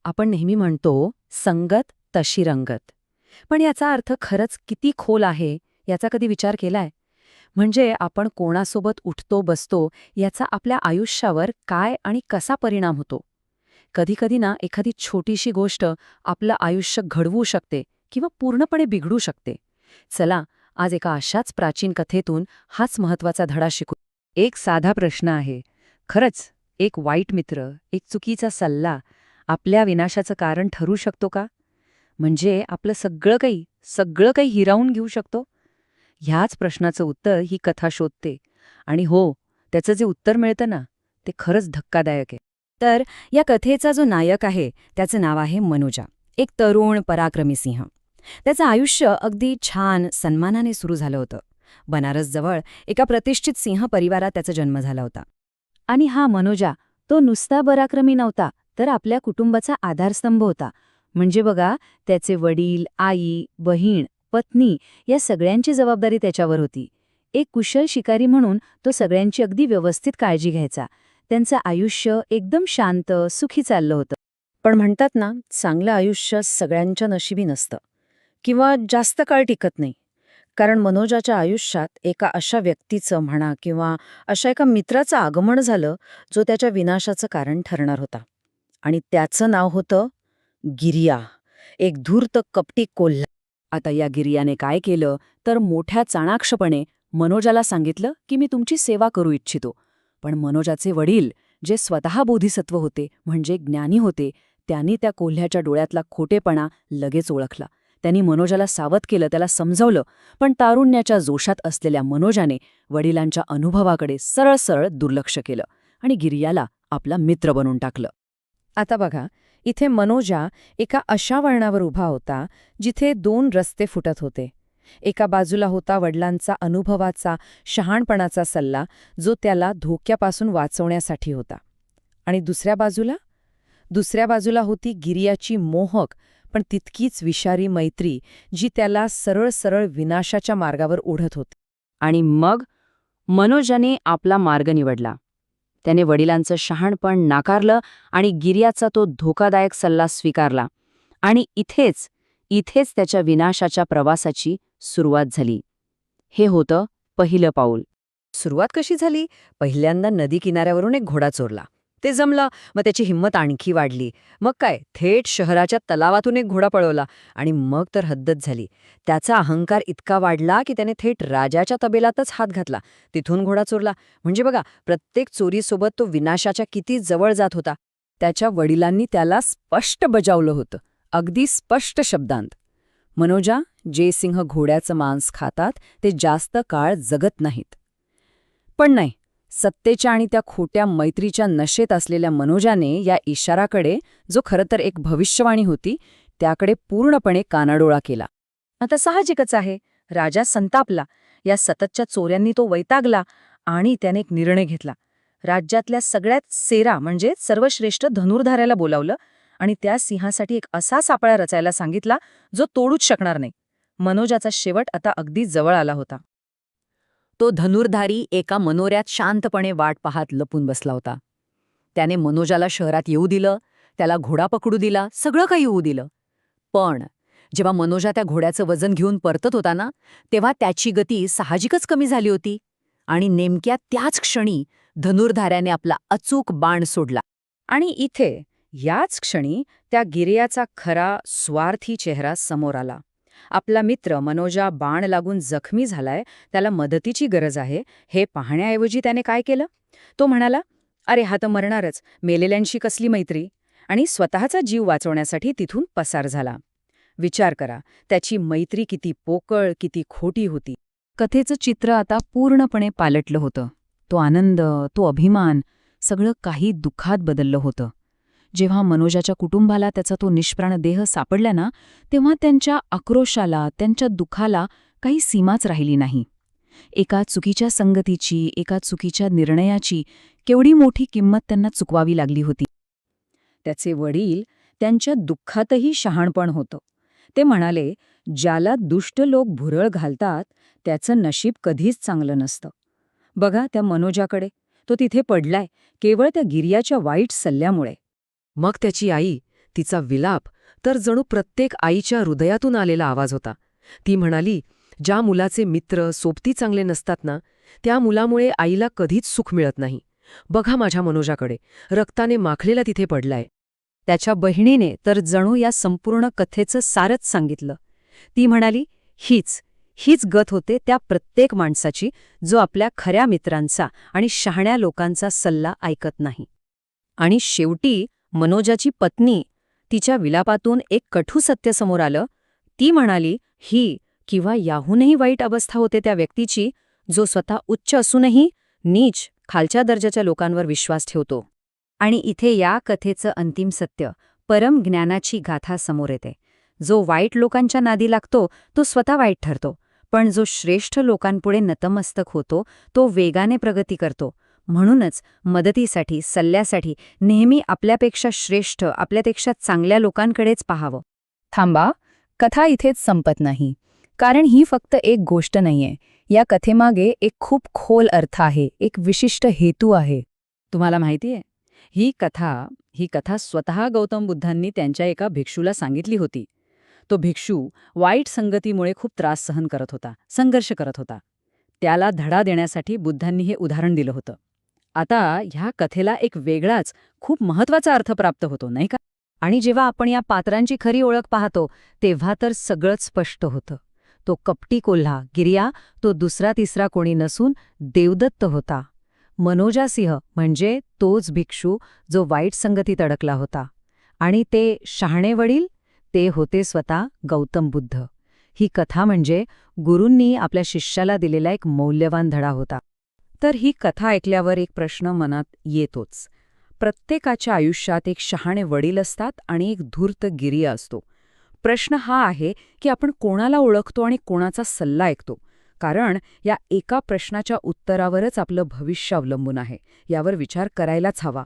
आपण नेहमी म्हणतो संगत तशी रंगत. पण याचा अर्थ खरंच किती खोल आहे याचा कधी विचार केलाय? म्हणजे आपण कोणासोबत उठतो बसतो याचा आपल्या आयुष्यावर काय आणि कसा परिणाम होतो? कधीकधी ना एखादी छोटीशी गोष्ट आपलं आयुष्य घडवू शकते किंवा पूर्णपणे बिघडू शकते. चला, आज एका अशाच प्राचीन कथेतून हाच महत्वाचा धडा शिकू. एक साधा प्रश्न आहे. खरंच एक वाईट मित्र, एक चुकीचा सल्ला आपल्या विनाशाचं कारण ठरू शकतो का? म्हणजे आपलं सगळं काही हिरावून घेऊ शकतो? ह्याच प्रश्नाचं उत्तर ही कथा शोधते. आणि हो, त्याचं जे उत्तर मिळतं ना, ते खरंच धक्कादायक आहे. तर या कथेचा जो नायक आहे त्याचं नाव आहे मनोजा, एक तरुण पराक्रमी सिंह. त्याचं आयुष्य अगदी छान सन्मानाने सुरू झालं होतं. बनारसजवळ एका प्रतिष्ठित सिंह परिवारात त्याचा जन्म झाला होता. आणि हा मनोजा, तो नुसता पराक्रमी नव्हता, तर आपल्या कुटुंबाचा आधारस्तंभ होता. म्हणजे बघा, त्याचे वडील, आई, बहीण, पत्नी या सगळ्यांची जबाबदारी त्याच्यावर होती. एक कुशल शिकारी म्हणून तो सगळ्यांची अगदी व्यवस्थित काळजी घ्यायचा. त्यांचं आयुष्य एकदम शांत, सुखी चाललं होतं. पण म्हणतात ना, चांगलं आयुष्य सगळ्यांच्या नशिबी नसतं किंवा जास्त काळ टिकत नाही. कारण मनोजाच्या आयुष्यात एका अशा व्यक्तीचं म्हणा किंवा अशा एका मित्राचं आगमन झालं, जो त्याच्या विनाशाचं कारण ठरणार होता. आणि त्याचं नाव होतं गिरिया, एक धूर्त कपटी कोल्हा. आता या गिरियाने काय केलं तर मोठ्या चाणाक्षपणे मनोजाला सांगितलं की मी तुमची सेवा करू इच्छितो. पण मनोजाचे वडील, जे स्वतः बोधिसत्व होते, म्हणजे ज्ञानी होते, त्यांनी त्या कोल्ह्याच्या डोळ्यातला खोटेपणा लगेच ओळखला. त्यांनी मनोजाला सावध केलं, त्याला समजावलं. पण तारुण्याच्या जोशात असलेल्या मनोजाने वडिलांच्या अनुभवाकडे सरळ सरळ दुर्लक्ष केलं आणि गिरियाला आपला मित्र बनवून टाकलं. आता बघा, इथे मनोजा एका अशा वळणावर उभा होता जिथे दोन रस्ते फुटत होते. एका बाजूला होता वडिलांचा अनुभवाचा, शहाणपणाचा सल्ला, जो त्याला धोक्यापासून वाचवण्यासाठी होता. आणि दुसऱ्या बाजूला होती गिरियाची मोहक पण तितकीच विषारी मैत्री, जी त्याला सरळ सरळ विनाशाच्या मार्गावर ओढत होती. आणि मग मनोजाने आपला मार्ग निवडला. त्याने वडिलांचं शहाणपण नाकारलं आणि गिरियाचा तो धोकादायक सल्ला स्वीकारला. आणि इथेच त्याच्या विनाशाच्या प्रवासाची सुरुवात झाली. हे होतं पहिलं पाऊल. सुरुवात कशी झाली? पहिल्यांदा नदी किनाऱ्यावरून एक घोडा चोरला. ते जमलं, मग त्याची हिंमत आणखी वाढली. मग काय, थेट शहराच्या तलावातून एक घोडा पळवला. आणि मग तर हद्दच झाली. त्याचा अहंकार इतका वाढला की त्याने थेट राजाच्या तबेलातच हात घातला. तिथून घोडा चोरला. म्हणजे बघा, प्रत्येक चोरीसोबत तो विनाशाच्या किती जवळ जात होता. त्याच्या वडिलांनी त्याला स्पष्ट बजावलं होतं, अगदी स्पष्ट शब्दांत. मनोजा, जे सिंह घोड्याचं मांस खातात ते जास्त काळ जगत नाहीत. पण नाही, सत्तेच्या आणि त्या खोट्या मैत्रीच्या नशेत असलेल्या मनोजाने या इशाराकडे, जो खरं तर एक भविष्यवाणी होती, त्याकडे पूर्णपणे कानाडोळा केला. आता साहजिकच आहे, राजा संतापला. या सततच्या चोऱ्यांनी तो वैतागला आणि त्याने एक निर्णय घेतला. राज्यातल्या सगळ्यात सेरा म्हणजे सर्वश्रेष्ठ धनुर्धाऱ्याला बोलावलं आणि त्या सिंहासाठी एक असा सापळा रचायला सांगितला जो तोडूच शकणार नाही. मनोजाचा शेवट आता अगदी जवळ आला होता. तो धनुर्धारी एका मनोऱ्यात शांतपणे वाट पाहत लपून बसला होता. त्याने मनोजाला शहरात येऊ दिलं, त्याला घोडा पकडू दिला, सगळं काही येऊ दिलं. पण जेव्हा मनोजा त्या घोड्याचं वजन घेऊन परतत होता ना, तेव्हा त्याची गती साहजिकच कमी झाली होती. आणि नेमक्या त्याच क्षणी धनुर्धाऱ्याने आपला अचूक बाण सोडला. आणि इथे, याच क्षणी त्या गिरियाचा खरा स्वार्थी चेहरा समोर आला. आपला मित्र मनोजा बाण लागून जखमी झालाय, त्याला मदतीची गरज आहे, हे पाहण्याऐवजी त्याने काय केलं? तो म्हणाला, अरे हा तर मरणारच, मेलेल्यांशी कसली मैत्री? आणि स्वतःचा जीव वाचवण्यासाठी तिथून पसार झाला. विचार करा, त्याची मैत्री किती पोकळ, किती खोटी होती. कथेचं चित्र आता पूर्णपणे पालटलं होतं. तो आनंद, तो अभिमान, सगळं काही दुःखात बदललं होतं. जेव्हा मनोजाच्या कुटुंबाला त्याचा तो निष्प्राण देह सापडला ना, तेव्हा त्यांच्या आक्रोशाला, त्यांच्या दुःखाला काही सीमाच राहिली नाही. एका चुकीच्या संगतीची, एका चुकीच्या निर्णयाची केवढी मोठी किंमत त्यांना चुकवावी लागली होती. त्याचे वडील त्यांच्या दुःखातही शहाणपण होतं. ते म्हणाले, ज्याला दुष्ट लोक भुरळ घालतात त्याचं नशीब कधीच चांगलं नसतं. बघा त्या मनोजाकडे, तो तिथे पडलाय केवळ त्या गिरियाच्या वाईट सल्ल्यामुळे. मग त्याची आई, तिचा विलाप तर जणू प्रत्येक आईच्या हृदयातून आलेला आवाज होता. ती म्हणाली, ज्या मुलाचे मित्र सोबती चांगले नसतात ना, त्या मुलामुळे आईला कधीच सुख मिळत नाही. बघा माझ्या मनोजाकडे, रक्ताने माखलेला तिथे पडलाय. त्याच्या बहिणीने तर जणू या संपूर्ण कथेचं सारच सांगितलं. ती म्हणाली, हीच गत होते त्या प्रत्येक माणसाची जो आपल्या खऱ्या मित्रांचा आणि शहाण्या लोकांचा सल्ला ऐकत नाही. आणि शेवटी मनोजाची पत्नी, तिच्या विलापातून एक कठू सत्य समोर आलं. ती म्हणाली, ही किंवा याहूनही वाईट अवस्था होते त्या व्यक्तीची जो स्वतः उच्च असूनही नीच, खालच्या दर्जाच्या लोकांवर विश्वास ठेवतो. आणि इथे या कथेचं अंतिम सत्य, परम ज्ञानाची गाथा समोर येते. जो वाईट लोकांच्या नादी लागतो तो स्वतः वाईट ठरतो, पण जो श्रेष्ठ लोकांपुढे नतमस्तक होतो तो वेगाने प्रगती करतो. म्हणूनच मदतीसाठी, सल्ल्यासाठी नेहमी आपल्यापेक्षा श्रेष्ठ, आपल्यापेक्षा चांगल्या लोकांकडेच पाहावं. थांबा, कथा इथेच संपत नाही. कारण ही फक्त एक गोष्ट नाहीये. या कथेमागे एक खूप खोल अर्थ आहे, एक विशिष्ट हेतू आहे. तुम्हाला माहितीये, ही कथा स्वतः गौतम बुद्धांनी त्यांच्या एका भिक्षूला सांगितली होती. तो भिक्षू वाईट संगतीमुळे खूप त्रास सहन करत होता, संघर्ष करत होता. त्याला धडा देण्यासाठी बुद्धांनी हे उदाहरण दिलं होतं. आता ह्या कथेला एक वेगळाच, खूप महत्वाचा अर्थ प्राप्त होतो, नाही का? आणि जेव्हा आपण या पात्रांची खरी ओळख पाहतो तेव्हा तर सगळंच स्पष्ट होतं. तो कपटी कोल्हा गिर्या, तो दुसरा तिसरा कोणी नसून देवदत्त होता. मनोजा सिंह म्हणजे तोच भिक्षू जो वाईट संगतीत अडकला होता. आणि ते शहाणे वडील, ते होते स्वतः गौतम बुद्ध. ही कथा म्हणजे गुरूंनी आपल्या शिष्याला दिलेला एक मौल्यवान धडा होता. तर ही कथा ऐकल्यावर एक प्रश्न मनात येतोच. प्रत्येकाच्या आयुष्यात एक शहाणे वडील असतात आणि एक धूर्त गिर्या असतो. प्रश्न हा आहे की आपण कोणाला ओळखतो आणि कोणाचा सल्ला ऐकतो. कारण या एका प्रश्नाच्या उत्तरावरच आपलं भविष्य अवलंबून आहे. यावर विचार करायलाच हवा.